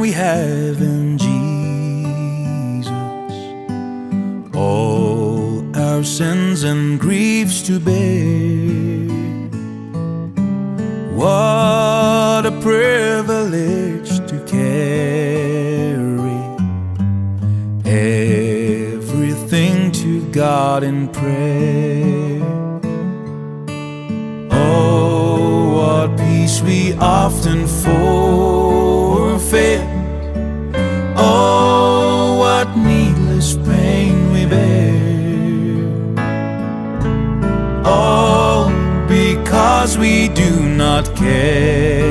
we have in Jesus. All our sins and griefs to bear. What a privilege to carry everything to God in prayer. Oh, what peace we often forfeit. Oh, what needless pain we bear. All because we do not care.